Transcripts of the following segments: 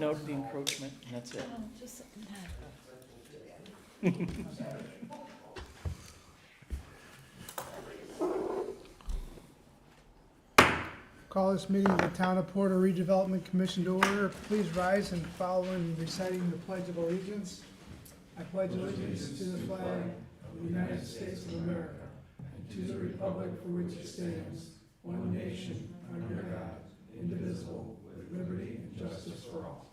note the encroachment, and that's it. Just something Call this meeting of the Town of Porter Redevelopment Commission to order. Please rise and follow in reciting the Pledge of Allegiance. I pledge allegiance to the flag of the United States of America and to the republic for which it stands, one nation, under God, indivisible, with liberty and justice for all.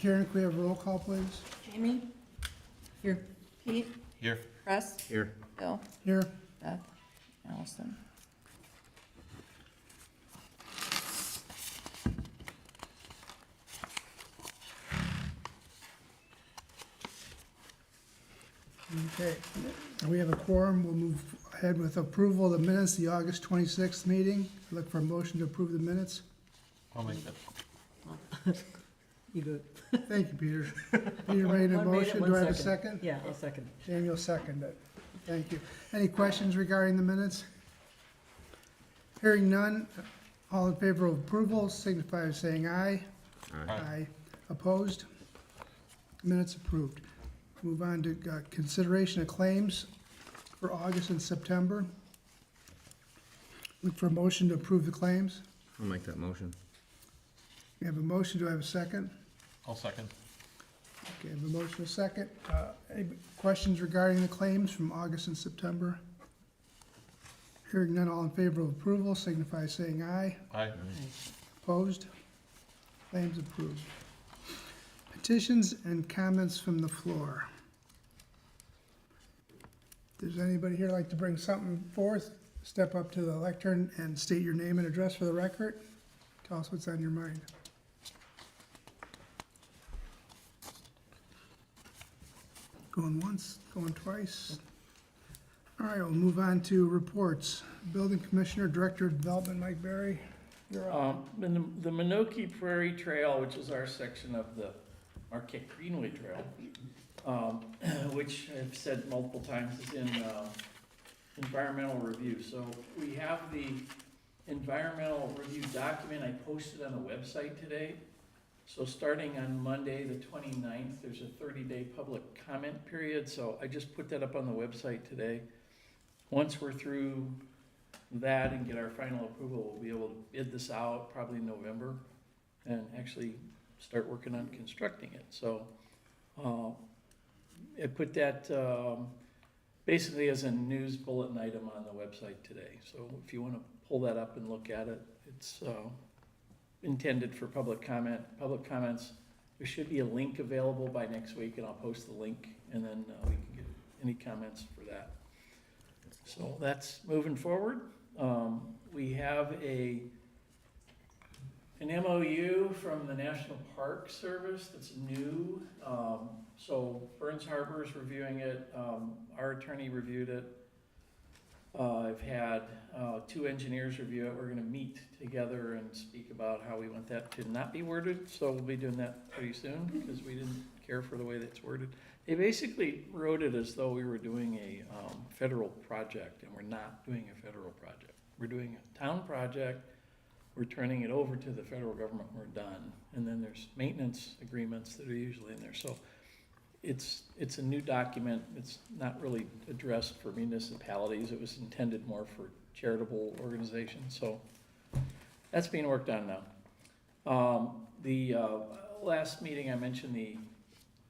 Karen, can we have a roll call, please? Jamie? Here. Pete? Here. Russ? Here. Bill? Here. Beth? Allison? Okay, we have a quorum. We'll move ahead with approval of the minutes, the August 26th meeting. Look for a motion to approve the minutes. I'll make that. You do it. Thank you, Peter. Peter made a One made it, motion. one Do I have a second. second? Yeah, I'll second. Daniel seconded it. Thank you. Any questions regarding the minutes? Hearing none, all in favor of approval signify by saying aye. Aye. Opposed? Minutes approved. Move on to consideration of claims for August and September. Look for a motion to approve the claims. I'll make that motion. We have a motion. Do I have a second? I'll second. Okay, I have a motion, a second. Any questions regarding the claims from August and September? Hearing none, all in favor of approval signify by saying aye. Aye. Opposed? Claims approved. Petitions and comments from the floor. Does anybody here like to bring something forth? Step up to the lectern and state your name and address for the record. Tell us what's on your mind. Going once, going twice. All right, we'll move on to reports. Building Commissioner, Director of Development, Mike Berry, you're up. The Minoki Prairie Trail, which is our section of the Marquette Greenway Trail, which I've said multiple times is in environmental review. So we have the environmental review document I posted on the website today. So starting on Monday, the 29th, there's a 30-day public comment period. So I just put that up on the website today. Once we're through that and get our final approval, we'll be able to bid this out probably in November and actually start working on constructing it. So I put that basically as a news bulletin item on the website today. So if you want to pull that up and look at it, it's intended for public comment. Public comments, there should be a link available by next week, and I'll post the link, and then we can get any comments for that. So that's moving forward. We have an MOU from the National Park Service that's new. So Burns Harbor is reviewing it. Our attorney reviewed it. I've had 2 engineers review it. We're gonna meet together and speak about how we want that to not be worded. So we'll be doing that pretty soon because we didn't care for the way that's worded. They basically wrote it as though we were doing a federal project, and we're not doing a federal project. We're doing a town project. We're turning it over to the federal government when we're done. And then there's maintenance agreements that are usually in there. So it's a new document. It's not really addressed for municipalities. It was intended more for charitable organizations. So that's being worked on now. The last meeting I mentioned the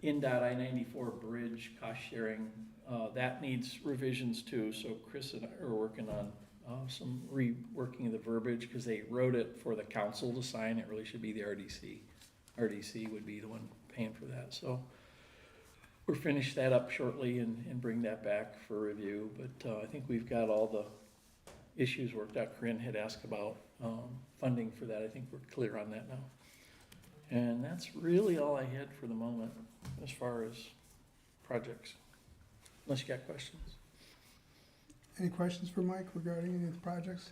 INDOT I-94 bridge cost sharing. That needs revisions too. So Chris and I are working on some reworking of the verbiage because they wrote it for the council to sign. It really should be the RDC. RDC would be the one paying for that. So we'll finish that up shortly and bring that back for review. But I think we've got all the issues worked out. Corinne had asked about funding for that. I think we're clear on that now. And that's really all I had for the moment as far as projects, unless you got questions. Any questions for Mike regarding any of the projects?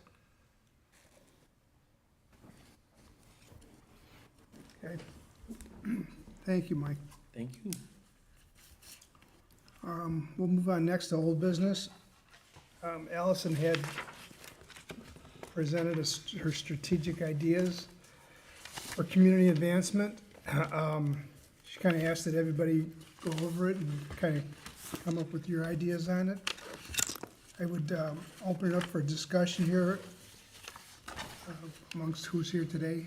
Okay. Thank you, Mike. Thank you. We'll move on next to old business. Allison had presented her strategic ideas for community advancement. She kind of asked that everybody go over it and kind of come up with your ideas on it. I would open it up for discussion here amongst who's here today,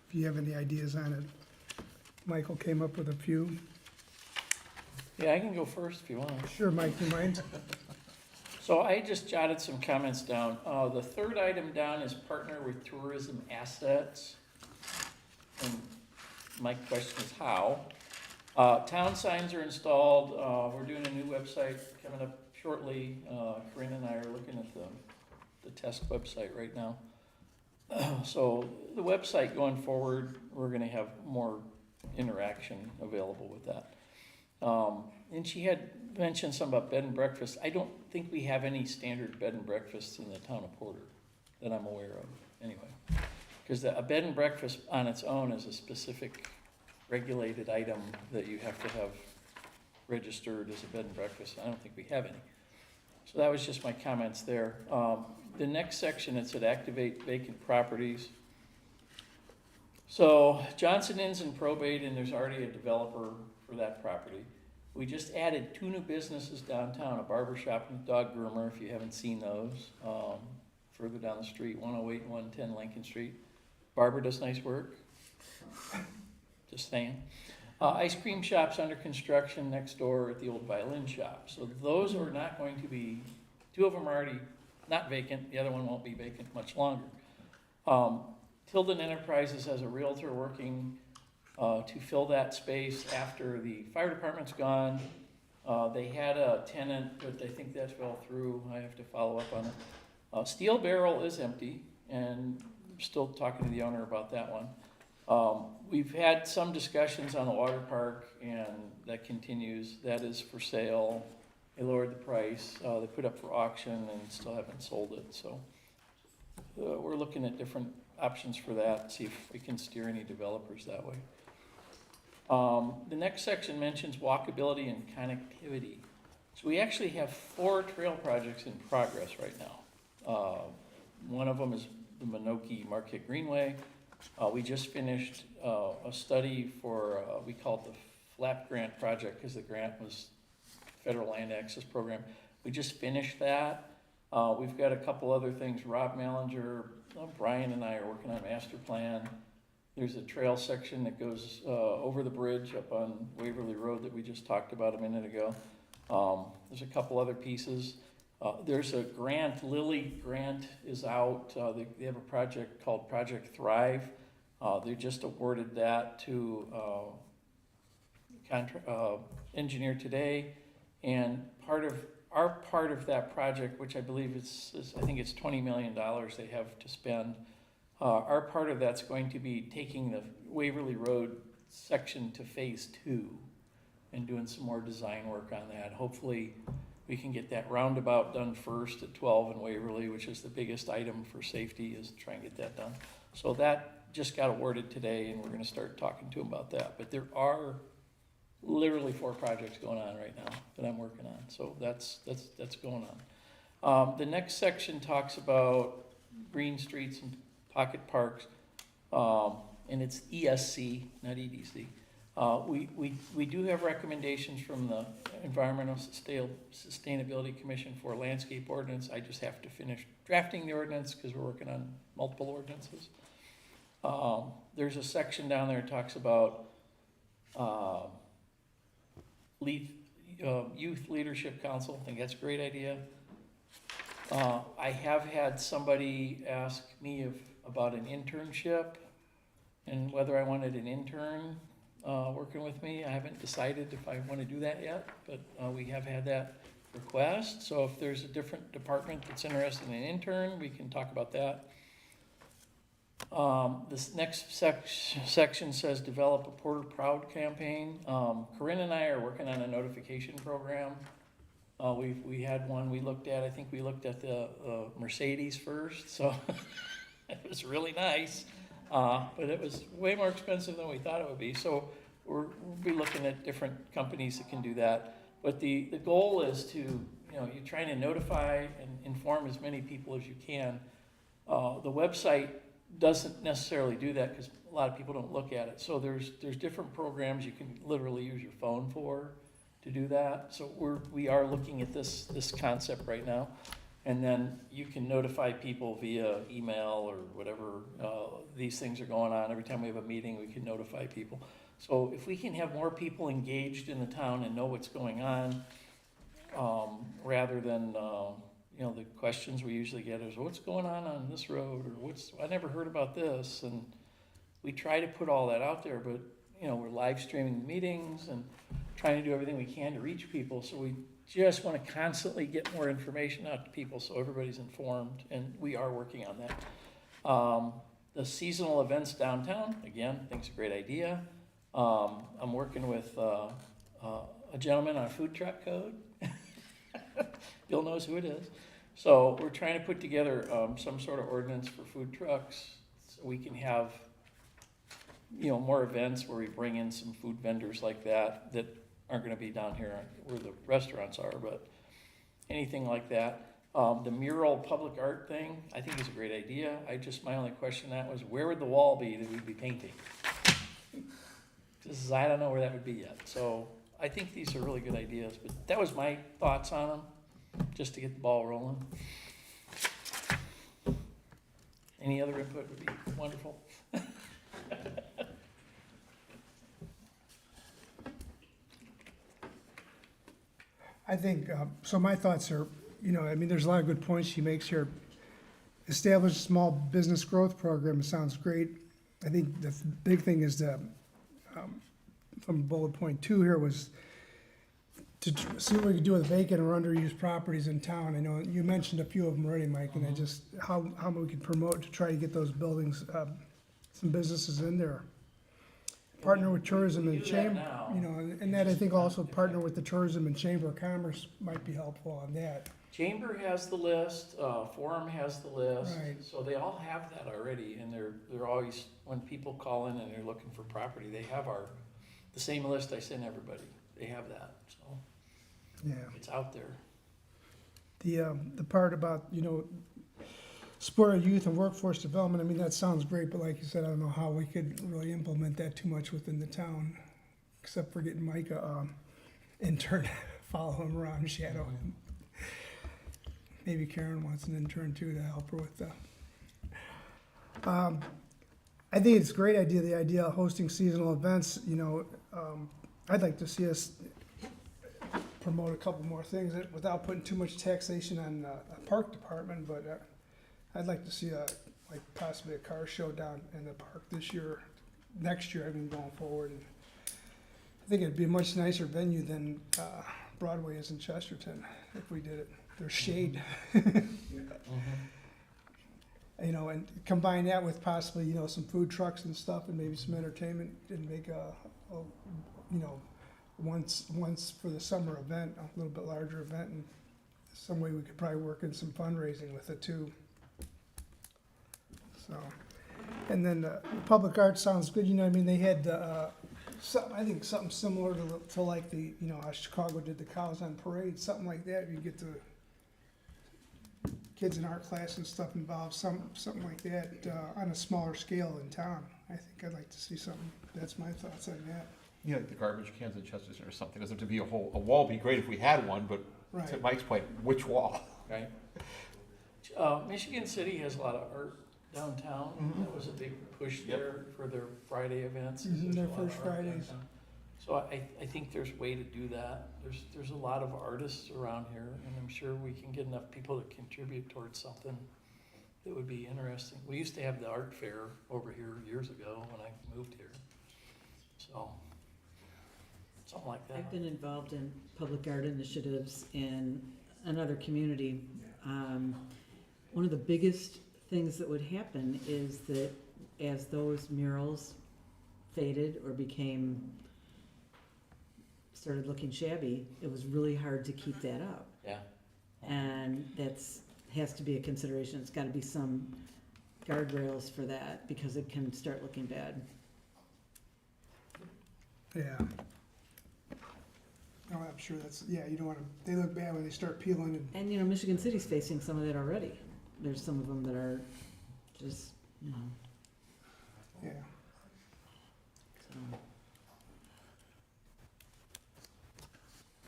if you have any ideas on it. Michael came up with a few. Yeah, I can go first if you want. Sure, Mike, you mind? So I just jotted some comments down. The third item down is partner with tourism assets. And my question is how? Town signs are installed. We're doing a new website coming up shortly. Corinne and I are looking at the test website right now. So the website going forward, we're gonna have more interaction available with that. And she had mentioned something about bed and breakfast. I don't think we have any standard bed and breakfasts in the town of Porter that I'm aware of, anyway. Because a bed and breakfast on its own is a specific regulated item that you have to have registered as a bed and breakfast. I don't think we have any. So that was just my comments there. The next section, it said activate vacant properties. So Johnson Inn's in probate and there's already a developer for that property. We just added 2 new businesses downtown, a barber shop and a dog groomer, if you haven't seen those. Further down the street, 108 and 110 Lincoln Street. Barber does nice work. Just saying. Ice cream shop's under construction next door at the old violin shop. So those are not going to be, 2 of them are already not vacant, the other one won't be vacant much longer. Tilden Enterprises has a realtor working to fill that space after the fire department's gone. They had a tenant, but I think that fell through. I have to follow up on it. Steel Barrel is empty, and I'm still talking to the owner about that one. We've had some discussions on the water park, and that continues. That is for sale. They lowered the price. They put up for auction and still haven't sold it. So we're looking at different options for that, see if we can steer any developers that way. The next section mentions walkability and connectivity. So we actually have 4 trail projects in progress right now. One of them is the Minoki Marquette Greenway. We just finished a study for, we call it the FLAP grant project because the grant was Federal Land Access Program. We just finished that. We've got a couple other things. Rob Mallinger, Brian and I are working on a master plan. There's a trail section that goes over the bridge up on Waverly Road that we just talked about a minute ago. There's a couple other pieces. There's a grant, Lilly grant is out. They have a project called Project Thrive. They just awarded that to engineer today. And our part of that project, which I believe is I think it's $20 million they have to spend. Our part of that's going to be taking the Waverly Road section to phase 2 and doing some more design work on that. Hopefully we can get that roundabout done first at 12 and Waverly, which is the biggest item for safety, is to try and get that done. So that just got awarded today and we're gonna start talking to them about that. But there are literally 4 projects going on right now that I'm working on. So that's going on. The next section talks about green streets and pocket parks, and it's ESC, not EDC. We do have recommendations from the Environmental Sustainability Commission for landscape ordinance. I just have to finish drafting the ordinance because we're working on multiple ordinances. There's a section down there that talks about Youth Leadership Council. I think that's a great idea. I have had somebody ask me about an internship and whether I wanted an intern working with me. I haven't decided if I want to do that yet, but we have had that request. So if there's a different department that's interested in an intern, we can talk about that. This next section says develop a Porter Proud campaign. Corinne and I are working on a notification program. We had one we looked at. I think we looked at the Mercedes first, so it was really nice, but it was way more expensive than we thought it would be. So we'll be looking at different companies that can do that. But the goal is to, you're trying to notify and inform as many people as you can. The website doesn't necessarily do that because a lot of people don't look at it. So there's different programs you can literally use your phone for to do that. So we are looking at this concept right now. And then you can notify people via email or whatever. These things are going on. Every time we have a meeting, we can notify people. So if we can have more people engaged in the town and know what's going on, rather than, the questions we usually get is, what's going on this road? Or I never heard about this. And we try to put all that out there, but, we're live streaming meetings and trying to do everything we can to reach people. So we just want to constantly get more information out to people so everybody's informed, and we are working on that. The seasonal events downtown, again, I think it's a great idea. I'm working with a gentleman on a food truck code. Bill knows who it is. So we're trying to put together some sort of ordinance for food trucks so we can have, more events where we bring in some food vendors like that aren't going to be down here where the restaurants are, but anything like that. The mural public art thing, I think is a great idea. My only question on that was, where would the wall be that we'd be painting? Because I don't know where that would be yet. So I think these are really good ideas, but that was my thoughts on them, just to get the ball rolling. Any other input would be wonderful. I think, so my thoughts are, there's a lot of good points she makes here. Establish a small business growth program, sounds great. I think the big thing is from bullet point 2 here was to see what we could do with vacant or underused properties in town. I know you mentioned a few of them already, Mike, and how we could promote to try to get those buildings, some businesses in there. Partner with tourism and chamber, and that I think also partner with the tourism and chamber of commerce might be helpful on that. Chamber has the list, Forum has the list, Right. so they all have that already, and they're always, when people call in and they're looking for property, they have the same list I send everybody. They have that, so Yeah. it's out there. The part about, support of youth and workforce development, that sounds great, but like you said, I don't know how we could really implement that too much within the town, except for getting Mike a intern, follow him around, shadow him. Maybe Karen wants an intern too to help her with I think it's a great idea, the idea of hosting seasonal events. I'd like to see us promote a couple more things without putting too much taxation on the park department, but I'd like to see possibly a car show down in the park next year, going forward. And I think it'd be a much nicer venue than Broadway is in Chesterton if we did it. There's shade. And combine that with possibly, some food trucks and stuff and maybe some entertainment and make once for the summer event, a little bit larger event, and some way we could probably work in some fundraising with it too. So, and then public art sounds good. They had something similar to like how Chicago did the Cows on Parade, something like that. You get the kids in art class and stuff involved, something like that on a smaller scale in town. I think I'd like to see something. That's my thoughts on that. Yeah, like the garbage cans in Chesterton or something. Doesn't have to be a wall. Would be great if we had one, but Right. to Mike's point, which wall? Right. Michigan City has a lot of art downtown. That was a big push there for their Friday events. There's Their a lot of first art Fridays. downtown. So I think there's a way to do that. There's a lot of artists around here, and I'm sure we can get enough people to contribute towards something that would be interesting. We used to have the art fair over here years ago when I moved here. So, something like that. I've been involved in public art initiatives in another community. One of the biggest things that would happen is that as those murals faded or started looking shabby, it was really hard to keep that up. Yeah. And has to be a consideration. It's gotta be some guardrails for that because it can start looking bad. Yeah. No, I'm sure you don't want they look bad when they start peeling and. And Michigan City's facing some of that already. There's some of them that are just, you know, Yeah. so.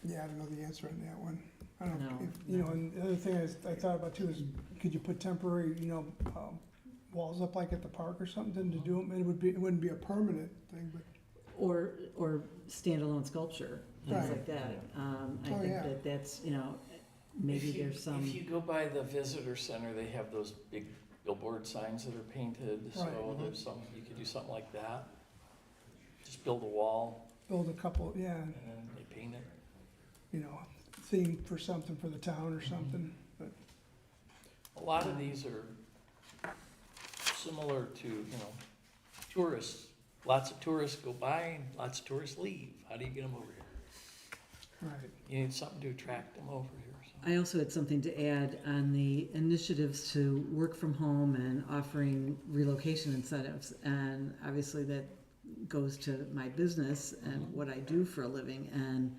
Yeah, I don't know the answer on that one. I don't know, No, if, you know, no. and the other thing I thought about too is, could you put temporary, walls up like at the park or something to do them? It wouldn't be a permanent thing, but, Or standalone sculpture, things Right. like that. I Oh, think yeah. that's, maybe there's some, If you go by the visitor center, they have those big billboard signs that are painted, so Right. there's some, you could do something like that. Just build a wall build a couple, yeah, and then they paint it. theme for something for the town or something, but, A lot of these are similar to, tourists. Lots of tourists go by and lots of tourists leave. How do you get them over here? right. You need something to attract them over here. So. I also had something to add on the initiatives to work from home and offering relocation incentives. And obviously that goes to my business and what I do for a living. And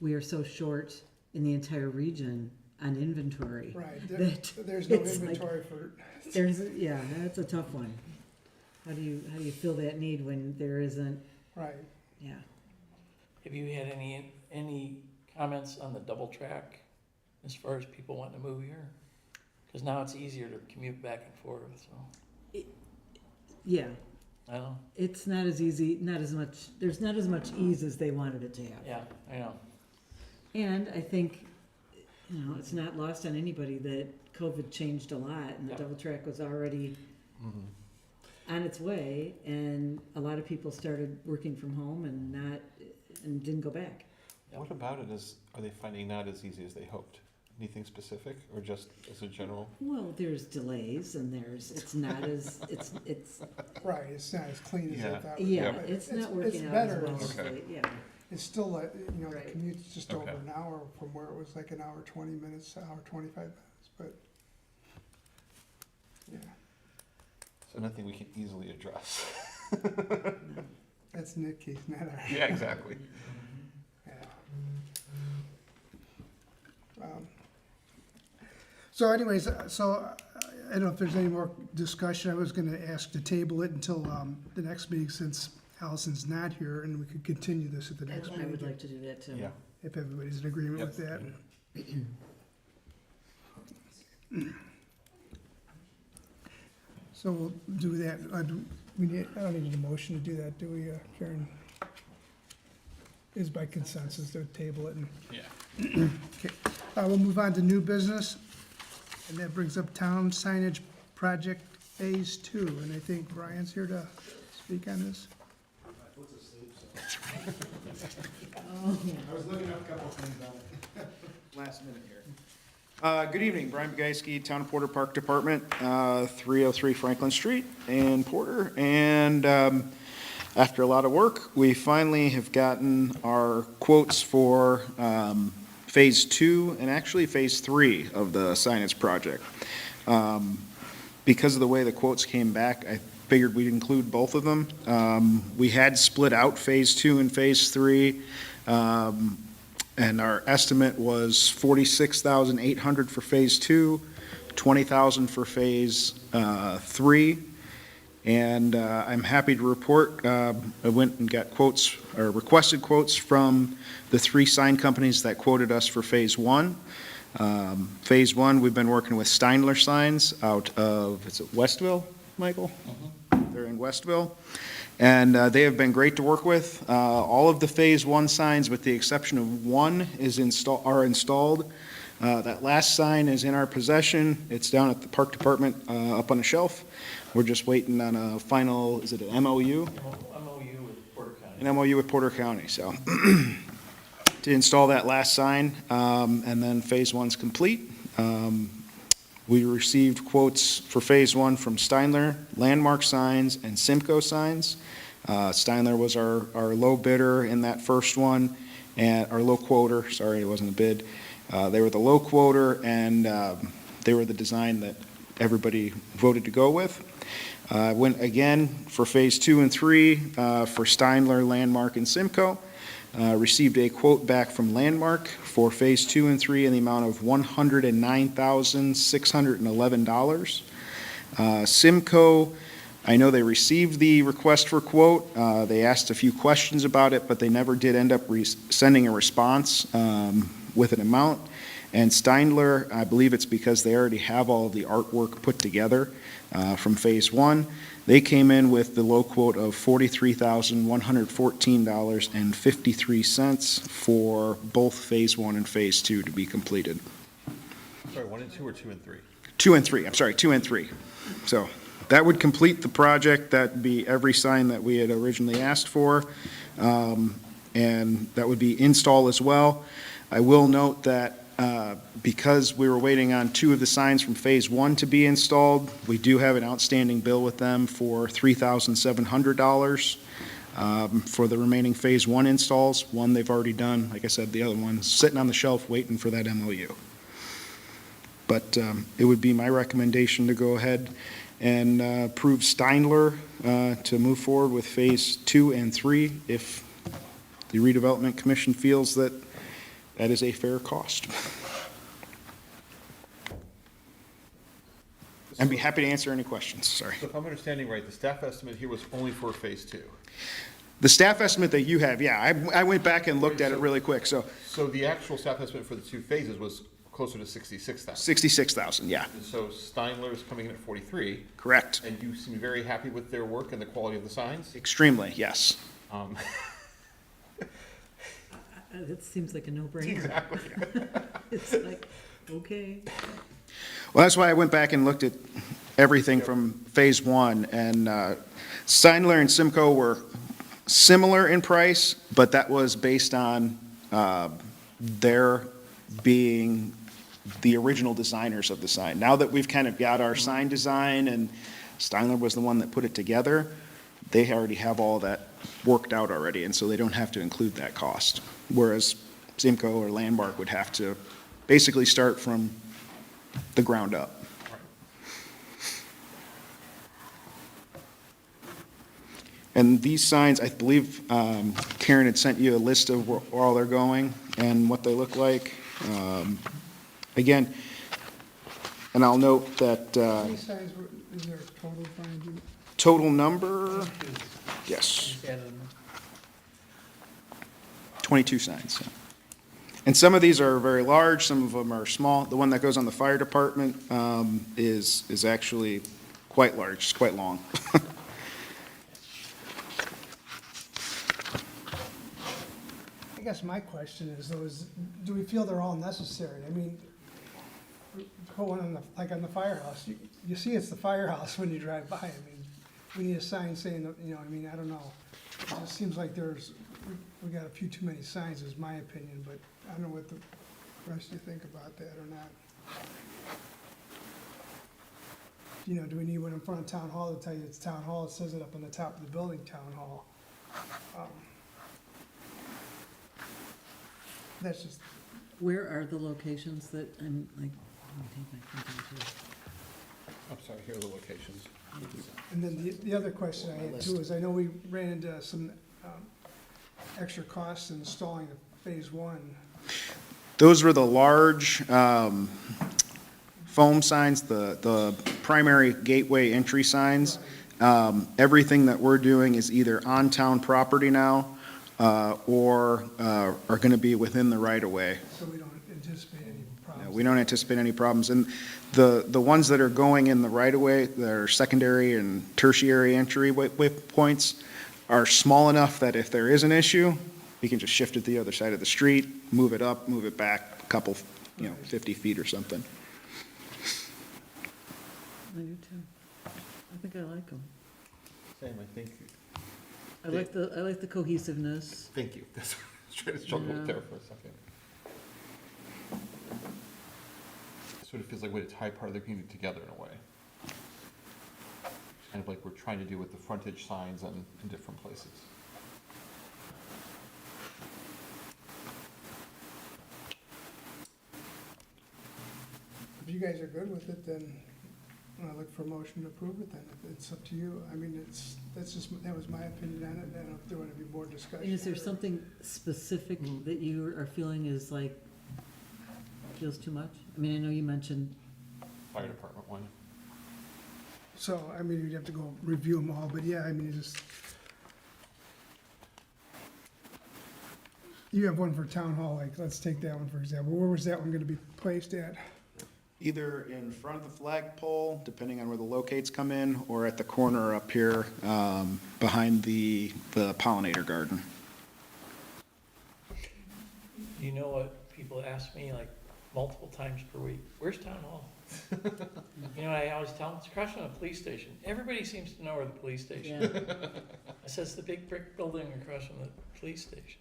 we are so short in the entire region on inventory. Right, That there's no it's like- inventory for, Yeah, that's a tough one. How do you fill that need when there isn't, right. yeah. Have you had any comments on the double track as far as people wanting to move here? Because now it's easier to commute back and forth, so, Yeah, I don't know. it's not as easy, there's not as much ease as they wanted it to have. Yeah, I know. And I think, it's not lost on anybody that COVID changed a lot and the Yep. double track was already Mhm. on its way, and a lot of people started working from home and didn't go back. Yep. What about it is, are they finding not as easy as they hoped? Anything specific, or just as a general? Well, there's delays and it's not as, it's, Right, it's not as clean as I Yeah. thought. yeah, but it's not working out better. as well as Okay. they, yeah. It's still like, the Right. commute's just over Okay. an hour from where it was like an hour, 20 minutes, hour, 25 minutes, but, yeah, So nothing we can easily address. No. that's Nick Keith, not our. Yeah, exactly. Yeah. So anyways, I don't know if there's any more discussion. I was gonna ask to table it until, the next meeting since Allison's not here, and we could continue this at the next I would meeting, like to do that too. Yeah. if everybody's in agreement with that. So we'll do that. I don't need a motion to do that, do we, Karen? Is by consensus to table it and. Yeah. Okay, we'll move on to new business, and that brings up town signage project phase 2, and I think Brian's here to speak on this. I was looking up a couple of things on it, last minute here. Good evening, Brian Begayski, Town of Porter Park Department, 303 Franklin Street in Porter. And after a lot of work, we finally have gotten our quotes for Phase 2 and actually Phase 3 of the signage project. Because of the way the quotes came back, I figured we'd include both of them. We had split out Phase 2 and Phase 3, and our estimate was $46,800 for Phase 2, $20,000 for Phase 3. And I'm happy to report, I went and got quotes, or requested quotes from the 3 sign companies that quoted us for Phase 1. Phase 1, we've been working with Steinler Signs out of, is it Westville, Michael? They're in Westville. And they have been great to work with. All of the Phase 1 signs, with the exception of one, are installed. That last sign is in our possession. It's down at the Park Department up on a shelf. We're just waiting on a final, is it an MOU? MOU with Porter County. An MOU with Porter County, so. To install that last sign, and then Phase 1's complete. We received quotes for Phase 1 from Steinler, Landmark Signs, and Simcoe Signs. Steinler was our low bidder in that first one, and our low quoter, sorry, it wasn't a bid. They were the low quoter, and they were the design that everybody voted to go with. Went again for Phase 2 and 3 for Steinler, Landmark, and Simcoe. Received a quote back from Landmark for Phase 2 and 3 in the amount of $109,611. Simco, I know they received the request for quote. They asked a few questions about it, but they never did end up sending a response with an amount. And Steindler, I believe it's because they already have all of the artwork put together from Phase 1. They came in with the low quote of $43,114.53 for both Phase 1 and Phase 2 to be completed. Sorry, 1 and 2 or 2 and 3? 2 and 3, I'm sorry, 2 and 3. So that would complete the project. That'd be every sign that we had originally asked for. And that would be install as well. I will note that because we were waiting on 2 of the signs from Phase 1 to be installed, we do have an outstanding bill with them for $3,700 for the remaining Phase 1 installs. One they've already done. Like I said, the other one's sitting on the shelf waiting for that MOU. But it would be my recommendation to go ahead and approve Steindler to move forward with Phase 2 and 3 if the Redevelopment Commission feels that that is a fair cost. I'd be happy to answer any questions, sorry. So if I'm understanding right, the staff estimate here was only for Phase 2. The staff estimate that you have, yeah, I went back and looked at it really quick, so So the actual staff estimate for the 2 phases was closer to 66,000. 66,000, yeah, And so Steindler is coming in at 43, correct. and you seem very happy with their work and the quality of the signs. Extremely, yes. That seems like a no-brainer. Exactly. It's like, okay. Well, that's why I went back and looked at everything from Phase 1, and Steindler and Simco were similar in price, but that was based on their being the original designers of the sign. Now that we've kind of got our sign design, and Steindler was the one that put it together, they already have all that worked out already, and so they don't have to include that cost. Whereas Simco or Landmark would have to basically start from the ground up. And these signs, I believe Karen had sent you a list of where all they're going and what they look like. Again, and I'll note that How many signs is there total, Brian? Do you- total number, yes, Just added 22 signs. Yeah. And some of these are very large, some of them are small. The one that goes on the fire department is actually quite large, it's quite long. I guess my question is, though, do we feel they're all necessary? I mean, put one on the, like on the firehouse, you see it's the firehouse when you drive by. I mean, we need a sign saying, that, you know, I mean, I don't know. It just seems like we got a few too many signs, is my opinion, but I don't know what the rest of you think about that or not. You know, do we need one in front of Town Hall to tell you it's Town Hall? It says it up on the top of the building, Town Hall. That's just, Where are the locations that I'm like, let me take my printer too. I'm sorry, here are the locations. and then the other question I had too is, I know we ran into some extra costs in installing the Phase 1. Those were the large foam signs, the primary gateway entry signs. Everything that we're doing is either on town property now or are going to be within the right-of-way. So we don't anticipate any problems. We don't anticipate any problems. And the ones that are going in the right-of-way, that are secondary and tertiary entry points, are small enough that if there is an issue, we can just shift it to the other side of the street, move it up, move it back a couple, 50 feet or something. I do too. I think I like them. Same, I think. I like the cohesiveness. Thank you. That's what I was trying to struggle with Yeah. there for a second. It sort of feels like we tie part of the community together in a way. Kind of like we're trying to do with the frontage signs in different places. If you guys are good with it, then I look for a motion to approve it then. It's up to you. I mean, that was my opinion on it. I don't know if there want to be more discussion. Is there or- something specific that you are feeling is like, feels too much? I mean, I know you mentioned, Fire department one. So, I mean, you'd have to go review them all, but yeah, I mean, just. You have one for town hall, like, let's take that one for example. Where was that one gonna be placed at? Either in front of the flagpole, depending on where the locates come in, or at the corner up here, behind the pollinator garden. You know what people ask me like multiple times per week, where's town hall? You know what I always tell them? It's across from the police station. Everybody seems to know where the police station is. Yeah. I said, it's the big brick building across from the police station.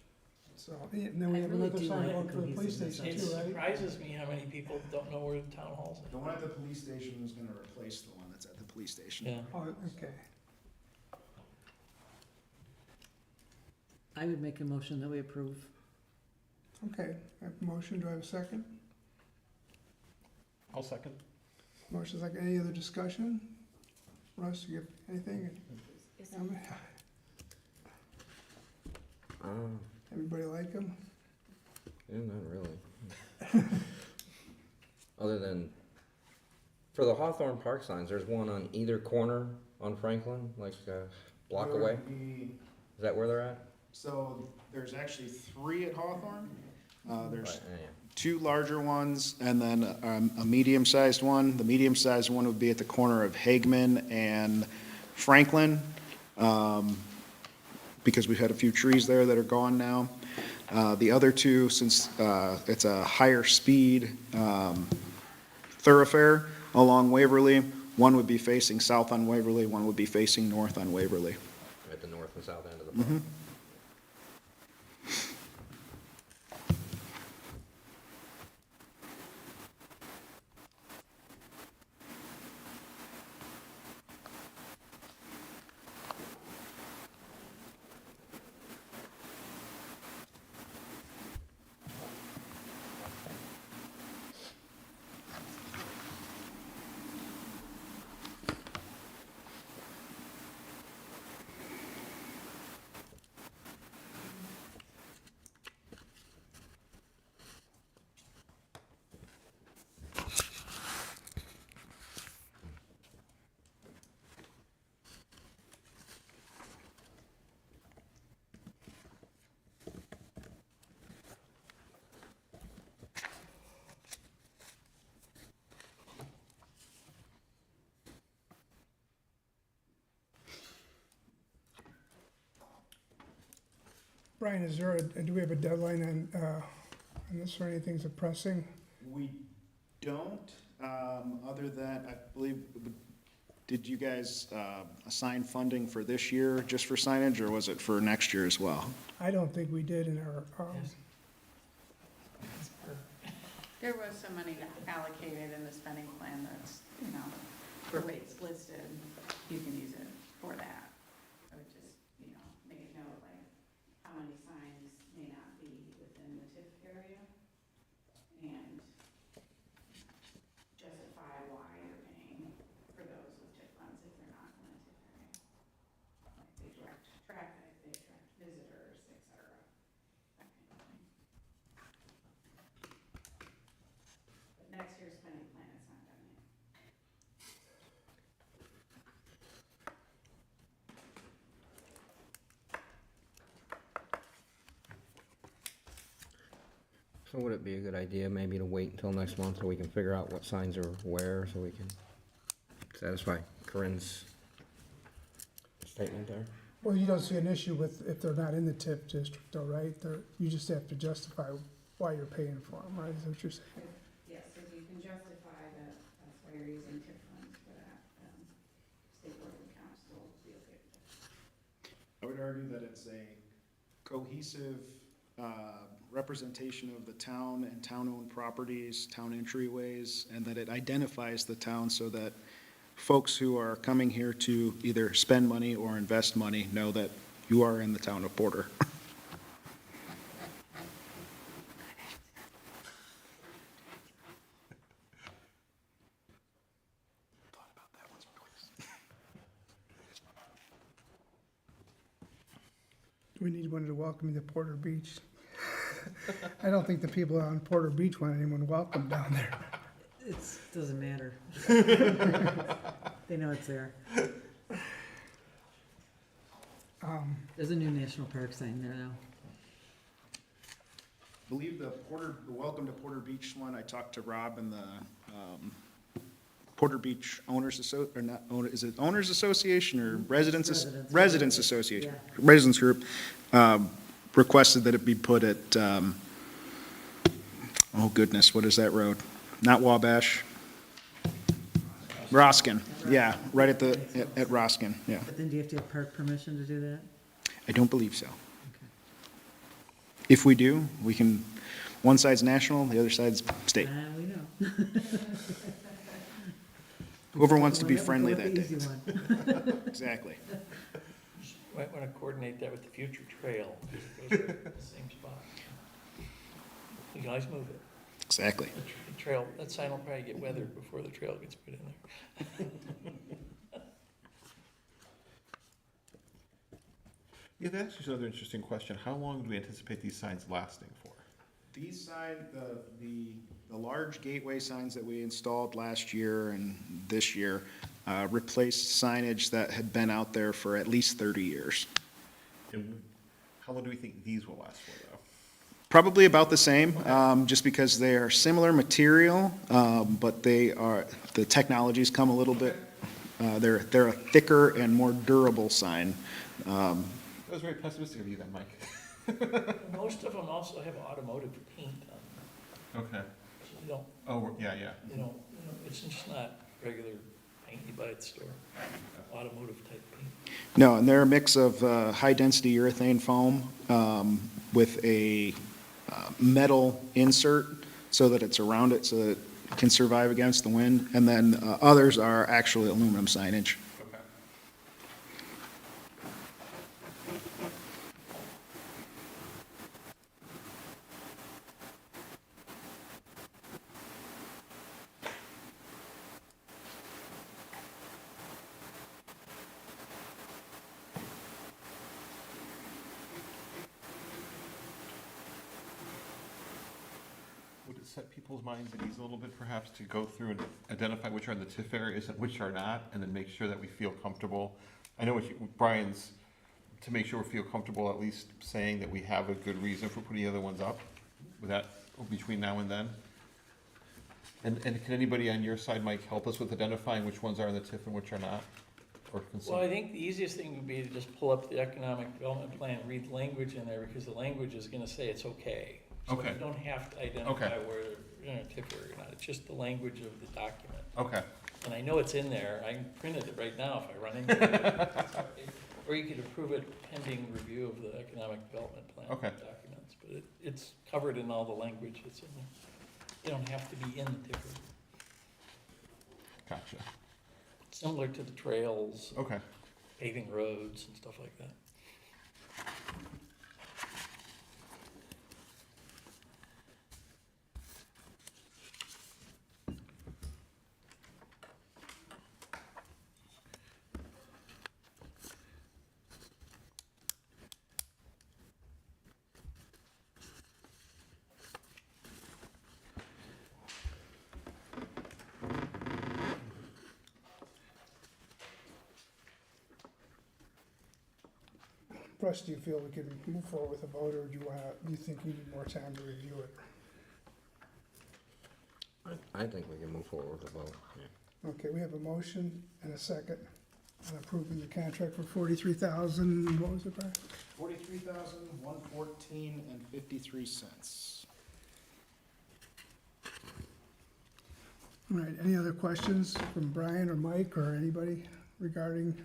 So, and then we I have really another do sign like going for the police cohesiveness station It too, right? surprises me how many people don't know where the town hall's The one at the police station is gonna replace the one that's at the police station. Yeah. Oh, okay. I would make a motion that we approve. Okay, I have a motion, do I have a second? I'll second. Motion's like, any other discussion? Russ, you have anything? Everybody like them? Yeah, not really. Other than, for the Hawthorne Park signs, there's one on either corner on Franklin, like a block There away. would be- Is that where they're at? So there's actually 3 at Hawthorne. There's Right, yeah. 2 larger ones and then a medium-sized one. The medium-sized one would be at the corner of Hagman and Franklin, because we've had a few trees there that are gone now. The other 2, since it's a higher speed thoroughfare along Waverly, one would be facing south on Waverly, one would be facing north on Waverly. At the north and south end of the park. Brian, is there do we have a deadline on this or anything's pressing? We don't, other than, I believe, did you guys assign funding for this year just for signage, or was it for next year as well? I don't think we did in our, There was some money allocated in the spending plan that's, you know, for ways listed, you can use it for that. I would just, you know, make a note, like, how many signs may not be within the TIF area, and justify why you're paying for those with TIF funds if they're not in the TIF area. Like, they direct traffic, they attract visitors, et cetera, that kind of thing. But next year's spending plan is not done yet. So would it be a good idea maybe to wait until next month so we can figure out what signs are where, so we can satisfy Corinne's statement there? well, you don't see an issue with if they're not in the TIF district though, right? You just have to justify why you're paying for them, right? Is that what you're saying? Yes, if you can justify that, that's why you're using TIF funds for that, state board of accounts will be okay with it. I would argue that it's a cohesive representation of the town and town-owned properties, town entryways, and that it identifies the town so that folks who are coming here to either spend money or invest money know that you are in the town of Porter. We need one to welcome you to Porter Beach. I don't think the people on Porter Beach want anyone welcome down there. It doesn't matter. They know it's there. Um, There's a new national park sign there now. I believe the Welcome to Porter Beach one, I talked to Rob and the Porter Beach Owners or not, is it Owners Association or Residents? Residents. Residents Association, Yeah. Residents Group, requested that it be put at, oh goodness, what is that road? Not Wabash. Roskin, yeah, right at at Roskin, yeah. But then do you have to have park permission to do that? I don't believe so. Okay. If we do, we can, one side's national, the other side's state. We know. Whoever wants to be Go friendly with that the day. easy one. Exactly. Might wanna coordinate that with the future trail, because it goes right in the same spot. You can always move it. Exactly. The trail, that sign will probably get weathered before the trail gets put in there. Yeah, that's actually another interesting question. How long do we anticipate these signs lasting for? These signs, the large gateway signs that we installed last year and this year replaced signage that had been out there for at least 30 years. And how long do we think these will last for, though? Probably about the same, just because they are similar material, but the technology's come a little bit, they're a thicker and more durable sign. That was very pessimistic of you then, Mike. Most of them also have automotive paint on them, Okay. so you don't, Oh, yeah, yeah. it's just not regular paint you buy at the store, automotive type paint. No, and they're a mix of high-density urethane foam with a metal insert so that it's around it, so that it can survive against the wind. And then others are actually aluminum signage. Okay. Would it set people's minds at ease a little bit perhaps to go through and identify which are in the TIF areas and which are not, and then make sure that we feel comfortable? I know Brian's, to make sure we feel comfortable at least saying that we have a good reason for putting the other ones up, with that, between now and then? And can anybody on your side, Mike, help us with identifying which ones are in the TIF and which are not? Or can Well, I think the easiest thing would be to just pull up the economic development plan, read the language in there, because the language is gonna say it's okay. So Okay. you don't have to identify where you're in a TIF area or not, it's just the language of the document. Okay, And I know it's in there, I printed it right now if I run into it. Or you could approve it pending review of the economic development plan Okay. documents, but it's covered in all the language that's in there. You don't have to be in the TIF area. gotcha. Similar to the trails, Okay. paving roads and stuff like that. Russ, do you feel we can move forward with a vote, or do you think you need more time to review it? I think we can move forward with the vote. Okay, we have a motion and a second on approving the contract for $43,000, what was it, Brian? $43,114.53. All right, any other questions from Brian or Mike or anybody regarding?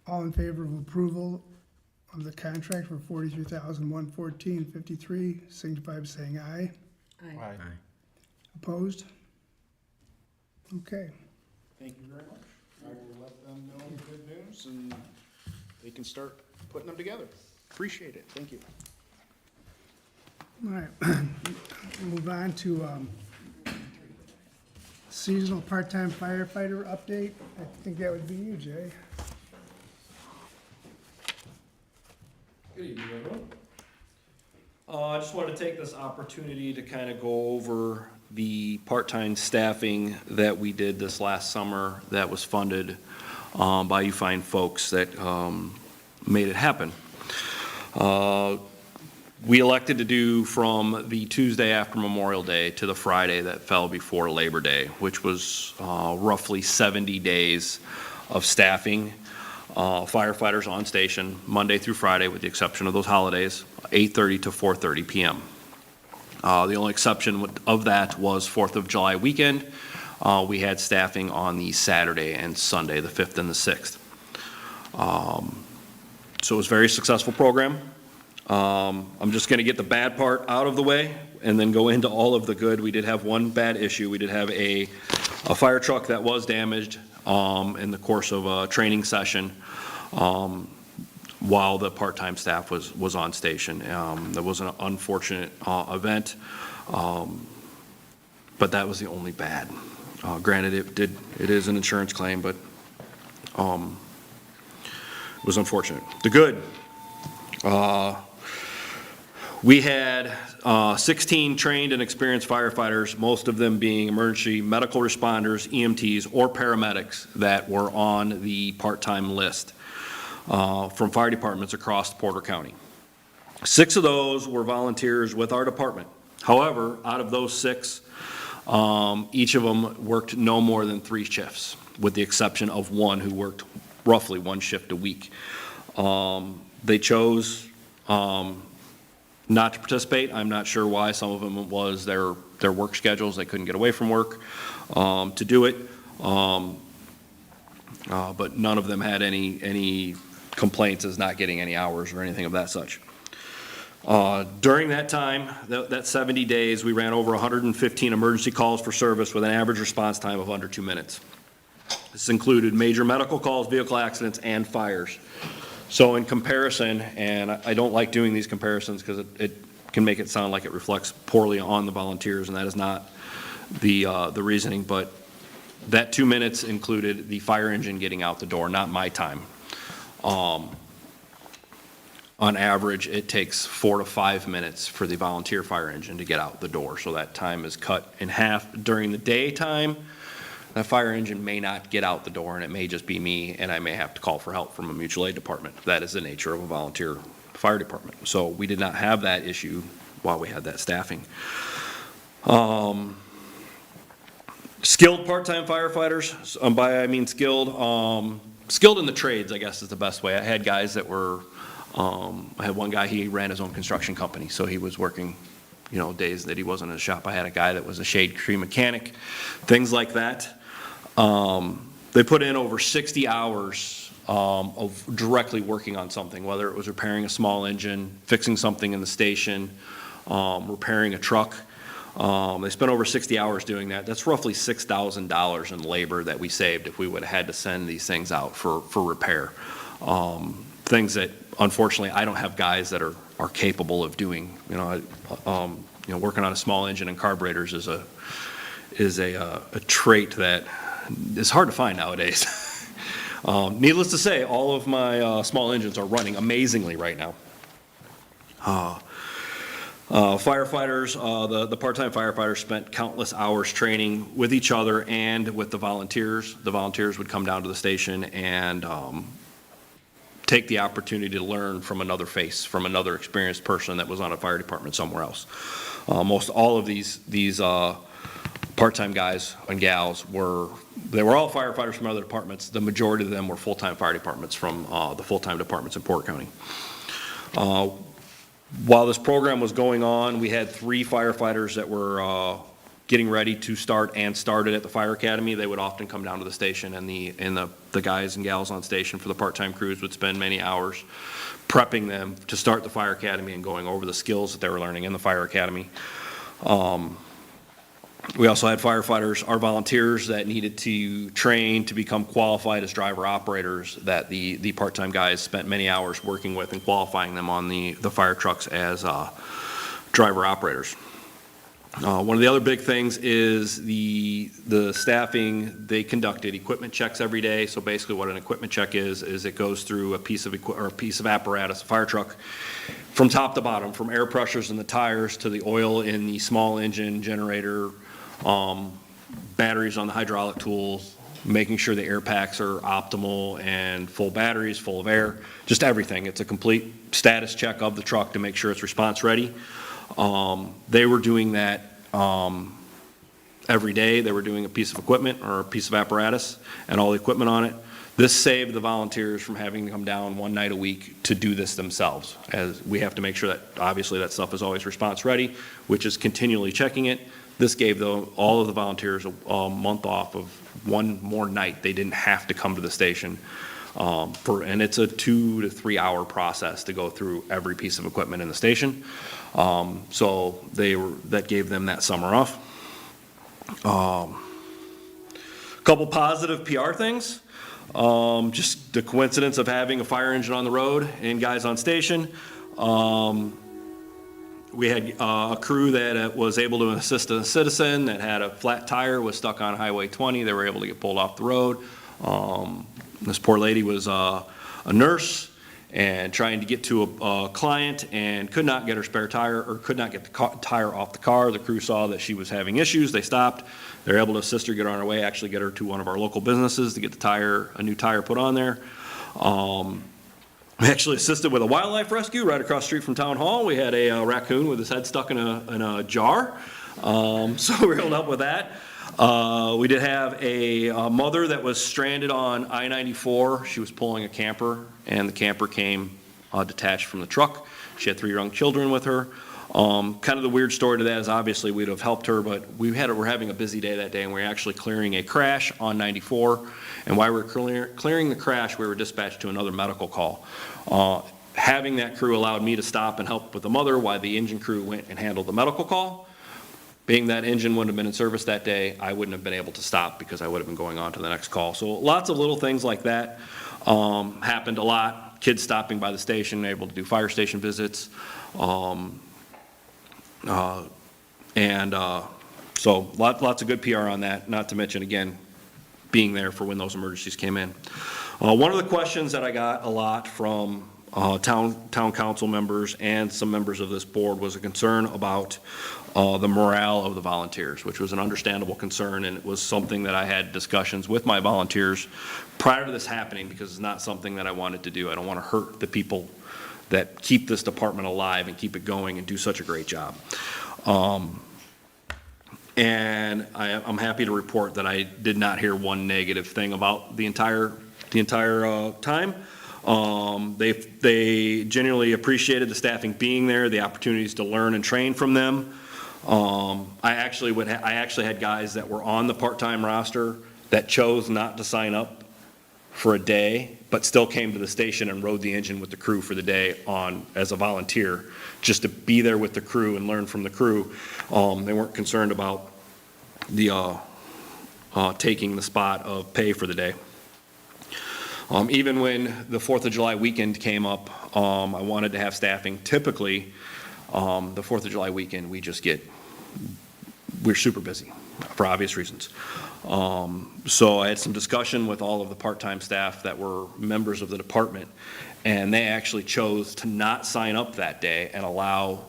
All in favor of approval of the contract for $43,114.53, signify by saying aye. Aye. Opposed? Okay, Thank you very much. I will let them know the good news, and they can start putting them together. Appreciate it, thank you. all right. Move on to seasonal part-time firefighter update. I think that would be you, Jay. Good evening, everyone. I just wanted to take this opportunity to kind of go over the part-time staffing that we did this last summer that was funded by you fine folks that made it happen. We elected to do from the Tuesday after Memorial Day to the Friday that fell before Labor Day, which was roughly 70 days of staffing. Firefighters on station Monday through Friday, with the exception of those holidays, 8:30 to 4:30 p.m. The only exception of that was 4th of July weekend. We had staffing on the Saturday and Sunday, the 5th and the 6th. So it was a very successful program. I'm just going to get the bad part out of the way and then go into all of the good. We did have one bad issue. We did have a fire truck that was damaged in the course of a training session while the part-time staff was on station. That was an unfortunate event, but that was the only bad. Granted, it is an insurance claim, but it was unfortunate. The good, we had 16 trained and experienced firefighters, most of them being emergency medical responders, EMTs, or paramedics that were on the part-time list from fire departments across Porter County. 6 of those were volunteers with our department. However, out of those 6, each of them worked no more than 3 shifts, with the exception of one who worked roughly 1 shift a week. They chose not to participate. I'm not sure why. Some of them was their work schedules. They couldn't get away from work to do it. But none of them had any complaints as not getting any hours or anything of that such. During that time, that 70 days, we ran over 115 emergency calls for service with an average response time of under 2 minutes. This included major medical calls, vehicle accidents, and fires. So in comparison, and I don't like doing these comparisons because it can make it sound like it reflects poorly on the volunteers, and that is not the reasoning, but that 2 minutes included the fire engine getting out the door, not my time. On average, it takes 4 to 5 minutes for the volunteer fire engine to get out the door, so that time is cut in half. During the daytime, that fire engine may not get out the door, and it may just be me, and I may have to call for help from a mutual aid department. That is the nature of a volunteer fire department. So we did not have that issue while we had that staffing. Skilled part-time firefighters, by I mean skilled in the trades, I guess is the best way. I had guys that were, I had one guy, he ran his own construction company, so he was working, days that he wasn't in a shop. I had a guy that was a shade tree mechanic, things like that. They put in over 60 hours of directly working on something, whether it was repairing a small engine, fixing something in the station, repairing a truck. They spent over 60 hours doing that. That's roughly $6,000 in labor that we saved if we would have had to send these things out for repair. Things that, unfortunately, I don't have guys that are capable of doing. Working on a small engine and carburetors is a trait that is hard to find nowadays. Needless to say, all of my small engines are running amazingly right now. Firefighters, the part-time firefighters spent countless hours training with each other and with the volunteers. The volunteers would come down to the station and take the opportunity to learn from another face, from another experienced person that was on a fire department somewhere else. Most all of these part-time guys and gals they were all firefighters from other departments. The majority of them were full-time fire departments from the full-time departments in Porter County. While this program was going on, we had 3 firefighters that were getting ready to start and started at the fire academy. They would often come down to the station, and the guys and gals on station for the part-time crews would spend many hours prepping them to start the fire academy and going over the skills that they were learning in the fire academy. We also had firefighters, our volunteers, that needed to train to become qualified as driver operators, that the part-time guys spent many hours working with and qualifying them on the fire trucks as driver operators. One of the other big things is the staffing, they conducted equipment checks every day. So basically what an equipment check is it goes through a piece of apparatus, a fire truck, from top to bottom, from air pressures in the tires to the oil in the small engine generator, batteries on the hydraulic tools, making sure the air packs are optimal and full batteries, full of air, just everything. It's a complete status check of the truck to make sure it's response ready. They were doing that every day. They were doing a piece of equipment or a piece of apparatus and all the equipment on it. This saved the volunteers from having to come down one night a week to do this themselves, as we have to make sure that obviously that stuff is always response ready, which is continually checking it. This gave all of the volunteers a month off of one more night. They didn't have to come to the station. And it's a 2 to 3 hour process to go through every piece of equipment in the station. So that gave them that summer off. Couple positive PR things. Just the coincidence of having a fire engine on the road and guys on station. We had a crew that was able to assist a citizen that had a flat tire, was stuck on Highway 20. They were able to get pulled off the road. This poor lady was a nurse and trying to get to a client and could not get her spare tire, or could not get the tire off the car. The crew saw that she was having issues. They stopped. They were able to assist her, get her on her way, actually get her to one of our local businesses to get a new tire put on there. We actually assisted with a wildlife rescue right across the street from Town Hall. We had a raccoon with his head stuck in a jar. So we were able to help with that. We did have a mother that was stranded on I-94. She was pulling a camper, and the camper came detached from the truck. She had 3 young children with her. Kind of the weird story to that is obviously we'd have helped her, but we're having a busy day that day, and we were actually clearing a crash on 94. And while we were clearing the crash, we were dispatched to another medical call. Having that crew allowed me to stop and help with the mother while the engine crew went and handled the medical call. Being that engine wouldn't have been in service that day, I wouldn't have been able to stop because I would have been going on to the next call. So lots of little things like that happened a lot. Kids stopping by the station, able to do fire station visits. So lots of good PR on that, not to mention, again, being there for when those emergencies came in. One of the questions that I got a lot from town council members and some members of this board was a concern about the morale of the volunteers, which was an understandable concern, and it was something that I had discussions with my volunteers prior to this happening, because it's not something that I wanted to do. I don't want to hurt the people that keep this department alive and keep it going and do such a great job. And I'm happy to report that I did not hear one negative thing about the entire time. They genuinely appreciated the staffing being there, the opportunities to learn and train from them. I actually had guys that were on the part-time roster that chose not to sign up for a day, but still came to the station and rode the engine with the crew for the day as a volunteer, just to be there with the crew and learn from the crew. They weren't concerned about taking the spot of pay for the day. Even when the 4th of July weekend came up, I wanted to have staffing. Typically, the 4th of July weekend, we're super busy for obvious reasons. So I had some discussion with all of the part-time staff that were members of the department, and they actually chose to not sign up that day and allow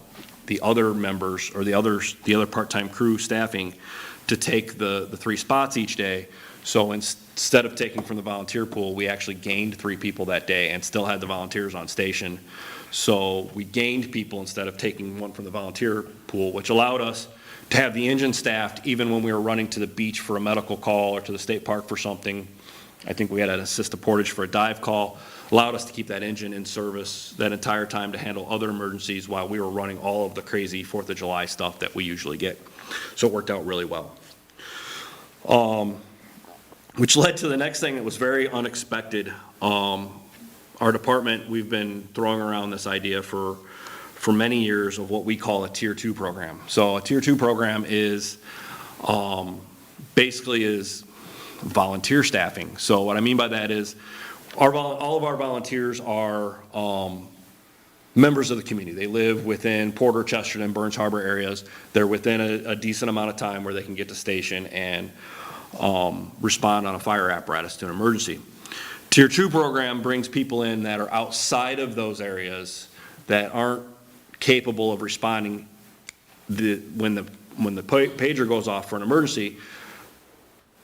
the other members or the other part-time crew staffing to take the 3 spots each day. So instead of taking from the volunteer pool, we actually gained 3 people that day and still had the volunteers on station. So we gained people instead of taking one from the volunteer pool, which allowed us to have the engine staffed even when we were running to the beach for a medical call or to the state park for something. I think we had an assisted portage for a dive call. Allowed us to keep that engine in service that entire time to handle other emergencies while we were running all of the crazy 4th of July stuff that we usually get. So it worked out really well. Which led to the next thing that was very unexpected. Our department, we've been throwing around this idea for many years of what we call a Tier 2 program. So a Tier 2 program is basically is volunteer staffing. So what I mean by that is all of our volunteers are members of the community. They live within Porter, Chesterton, Burns Harbor areas. They're within a decent amount of time where they can get to station and respond on a fire apparatus to an emergency. Tier 2 program brings people in that are outside of those areas that aren't capable of responding when the pager goes off for an emergency.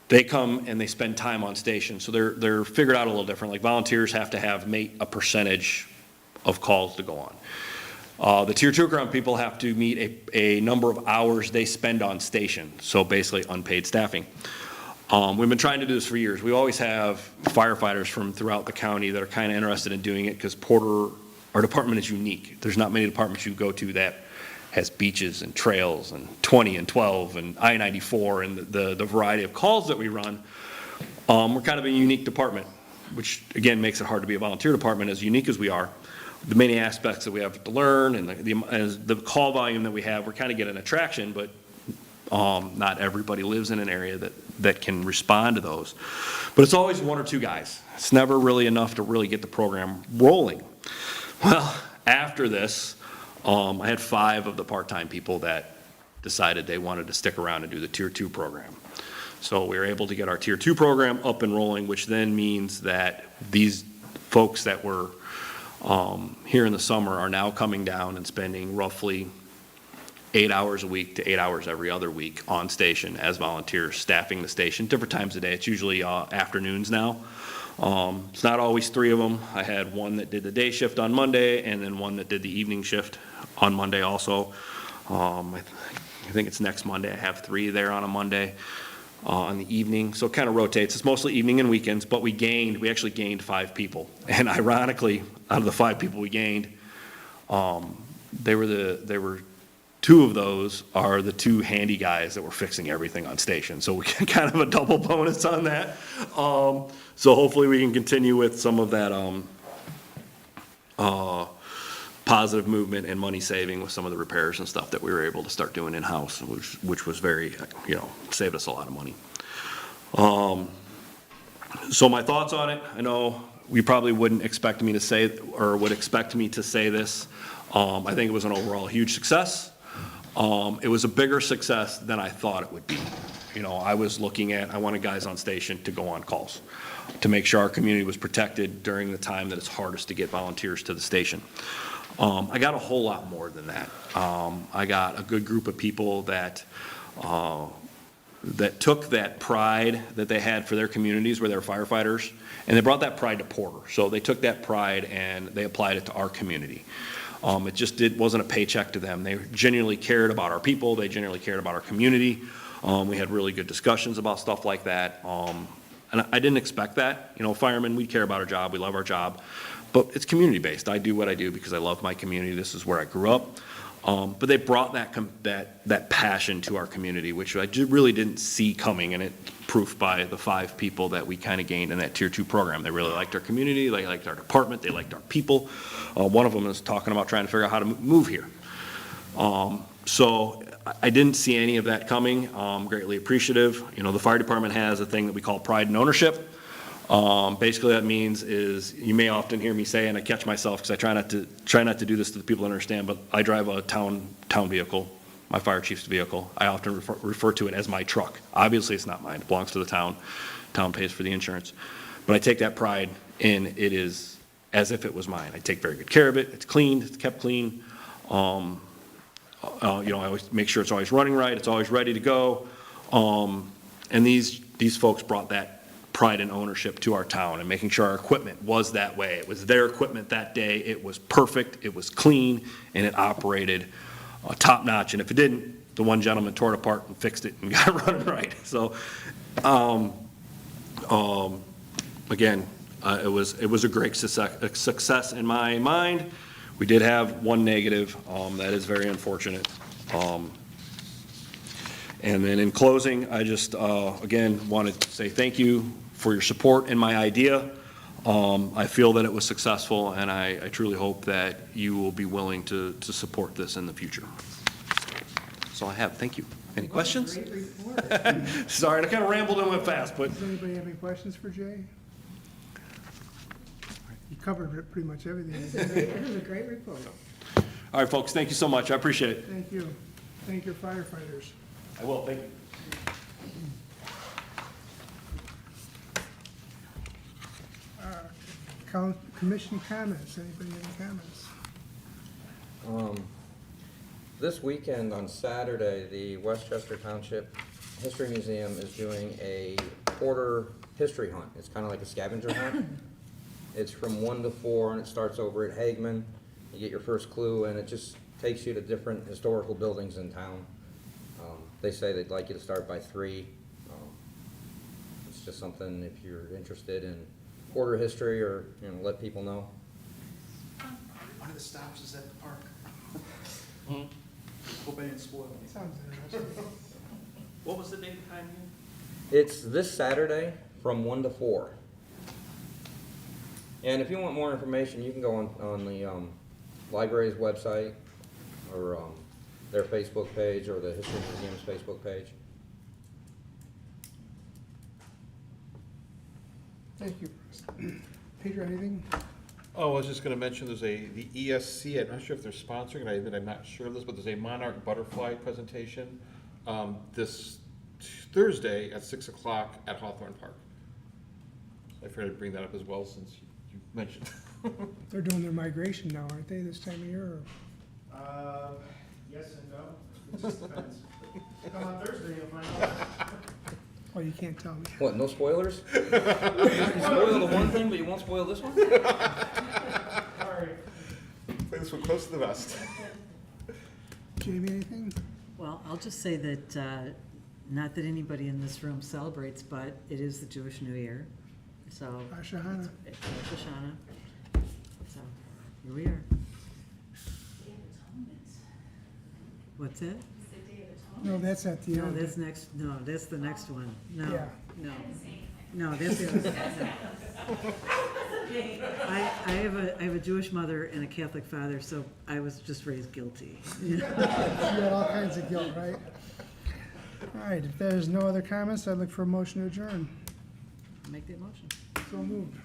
They come and they spend time on station. So they're figured out a little different. Like volunteers have to have a percentage of calls to go on. The Tier 2 ground people have to meet a number of hours they spend on station. So basically unpaid staffing. We've been trying to do this for years. We always have firefighters from throughout the county that are kind of interested in doing it because Porter, our department is unique. There's not many departments you go to that has beaches and trails and 20 and 12 and I-94 and the variety of calls that we run. We're kind of a unique department, which again makes it hard to be a volunteer department as unique as we are. The many aspects that we have to learn and the call volume that we have, we're kind of getting an attraction, but not everybody lives in an area that can respond to those. But it's always one or two guys. It's never really enough to really get the program rolling. Well, after this, I had 5 of the part-time people that decided they wanted to stick around and do the Tier 2 program. So we were able to get our Tier 2 program up and rolling, which then means that these folks that were here in the summer are now coming down and spending roughly 8 hours a week to 8 hours every other week on station as volunteers, staffing the station, different times a day. It's usually afternoons now. It's not always 3 of them. I had one that did the day shift on Monday and then one that did the evening shift on Monday also. I think it's next Monday. I have 3 there on a Monday on the evening. So it kind of rotates. It's mostly evening and weekends, but we actually gained 5 people. And ironically, out of the 5 people we gained, they were 2 of those are the 2 handy guys that were fixing everything on station. So we get kind of a double bonus on that. So hopefully we can continue with some of that positive movement and money saving with some of the repairs and stuff that we were able to start doing in-house, which was very, saved us a lot of money. So my thoughts on it, I know you probably wouldn't expect me to say, or would expect me to say this. I think it was an overall huge success. It was a bigger success than I thought it would be. I was looking at, I wanted guys on station to go on calls, to make sure our community was protected during the time that it's hardest to get volunteers to the station. I got a whole lot more than that. I got a good group of people that took that pride that they had for their communities where they're firefighters, and they brought that pride to Porter. So they took that pride and they applied it to our community. It wasn't a paycheck to them. They genuinely cared about our people. They genuinely cared about our community. We had really good discussions about stuff like that. And I didn't expect that. Firemen, we care about our job. We love our job. But it's community-based. I do what I do because I love my community. This is where I grew up. But they brought that passion to our community, which I really didn't see coming, and it's proof by the 5 people that we kind of gained in that Tier 2 program. They really liked our community, they liked our department, they liked our people. One of them is talking about trying to figure out how to move here. So I didn't see any of that coming. Greatly appreciative. The fire department has a thing that we call pride and ownership. Basically that means is, you may often hear me say, and I catch myself because I try not to do this to the people that understand, but I drive a town vehicle, my fire chief's vehicle. I often refer to it as my truck. Obviously it's not mine, it belongs to the town. Town pays for the insurance. But I take that pride in it is as if it was mine. I take very good care of it. It's cleaned, it's kept clean. I always make sure it's always running right, it's always ready to go. And these folks brought that pride and ownership to our town and making sure our equipment was that way. It was their equipment that day. It was perfect, it was clean, and it operated top notch. And if it didn't, the one gentleman tore it apart and fixed it and got it running right. So, again, it was a great success in my mind. We did have one negative, that is very unfortunate. And then in closing, I just, again, wanted to say thank you for your support in my idea. I feel that it was successful, and I truly hope that you will be willing to support this in the future. That's all I have. Thank you. Any questions? Great report. Sorry, I kind of rambled and went fast, but. Does anybody have any questions for Jay? You covered pretty much everything. It was a great report. All right, folks, thank you so much. I appreciate it. Thank you. Thank your firefighters. I will, thank you. Commission comments, anybody have any comments? This weekend on Saturday, the Westchester Township History Museum is doing a Porter history hunt. It's kind of like a scavenger hunt. It's from 1 to 4, and it starts over at Hagman. You get your first clue, and it just takes you to different historical buildings in town. They say they'd like you to start by 3. It's just something if you're interested in Porter history, or, you know, let people know. One of the stops is at the park. Mhm. Hope I didn't spoil it. Sounds interesting. What was the date and time again? It's this Saturday from 1 to 4. And if you want more information, you can go on the library's website, or their Facebook page, or the History Museum's Facebook page. Thank you. Peter, anything? Oh, I was just gonna mention, there's the ESC, I'm not sure if they're sponsoring it, I'm not sure of this, but there's a monarch butterfly presentation, this Thursday at 6 o'clock at Hawthorne Park. I figured I'd bring that up as well, since you mentioned. They're doing their migration now, aren't they, this time of year? Yes and no. It just depends. Come on Thursday, you'll find out. Oh, you can't tell me. What, no spoilers? You spoil the one thing, but you won't spoil this one? Sorry. Play this one close to the vest. Jamie, anything? Well, I'll just say that, not that anybody in this room celebrates, but it is the Jewish New Year, so. Rosh Hashanah. It's Rosh Hashanah. So, here we are. What's that? No, that's at the No, end. that's next, no, that's the next one. No, Yeah. no. No, that's the other one. I have a Jewish mother and a Catholic father, so I was just raised guilty. You got all kinds of guilt, right? All right, if there's no other comments, I'd look for a motion to adjourn. Make that motion. So moved.